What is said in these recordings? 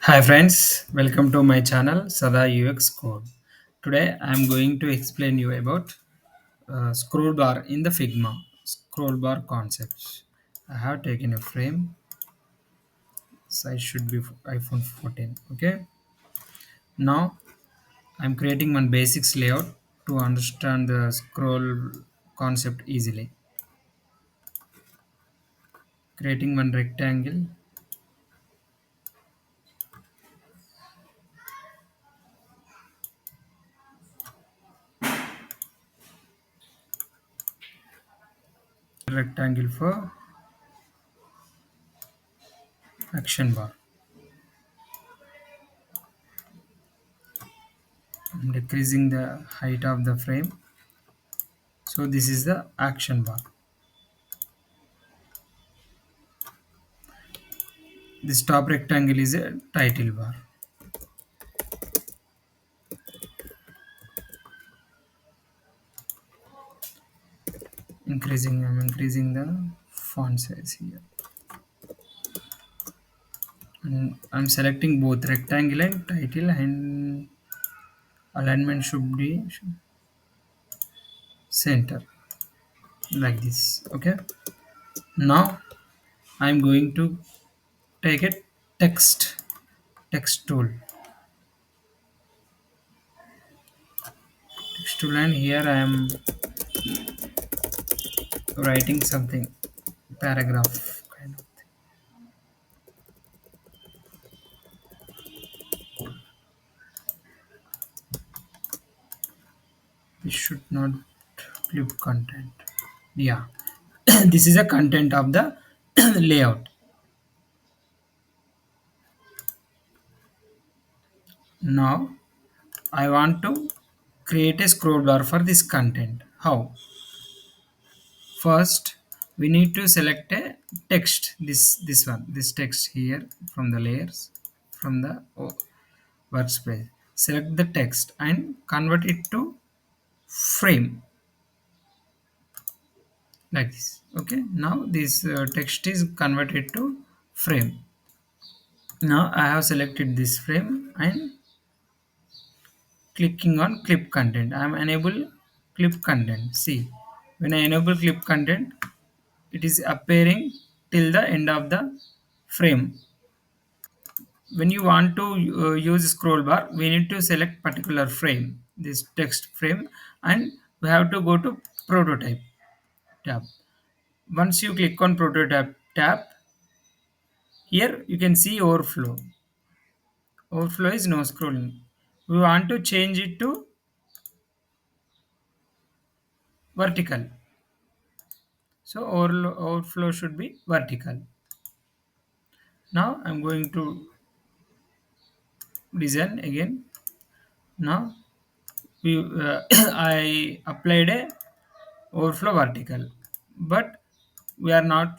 Hi friends, welcome to my channel Sada UX Code. Today I am going to explain you about scroll bar in the Figma scroll bar concepts. I have taken a frame, size should be iPhone 14. Okay, now I am creating one basics layout to understand the scroll concept easily. Creating one rectangle for action bar. I'm decreasing the height of the frame. So this is the action bar. This top rectangle is a title bar. I'm increasing the font size here. And I'm selecting both rectangle and title, and alignment should be center like this. Okay. Now I'm going to take a text tool. Text tool, and here I am writing something paragraph kind of. This should not clip content. Yeah. This is a content of the layout. Now I want to create a scroll bar for this content. How? First, we need to select a text. This text here from the layers from the workspace. Select the text and convert it to frame like this. Okay. Now this text is converted to frame. Now I have selected this frame and clicking on clip content. I am enable clip content. See, when I enable clip content, it is appearing till the end of the frame. When you want to use scroll bar, we need to select particular frame, this text frame, and we have to go to prototype tab. Once you click on prototype tab, here you can see overflow is no scrolling. We want to change it to vertical, so overflow should be vertical. Now I'm going to design again. Now we I applied a overflow vertical, but we are not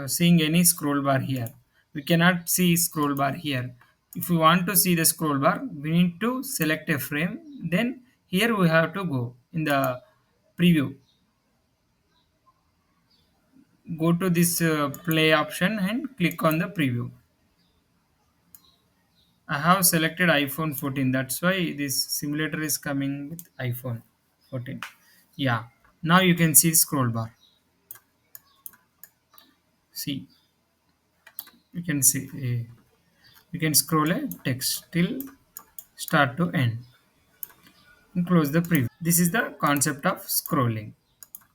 seeing any scroll bar here. We cannot see scroll bar here. If we want to see the scroll bar, we need to select a frame. Then here we have to go in the preview, go to this play option and click on the preview. I have selected iPhone 14. That's why this simulator is coming with iPhone 14. Yeah. Now you can see scroll bar. See, you can see you can scroll a text till start to end and close the preview. This is the concept of scrolling.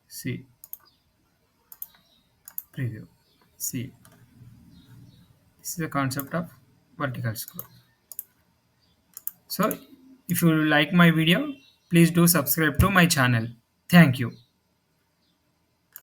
See, preview. See, this is the concept of vertical scroll. So, if you like my video, please do subscribe to my channel. Thank you.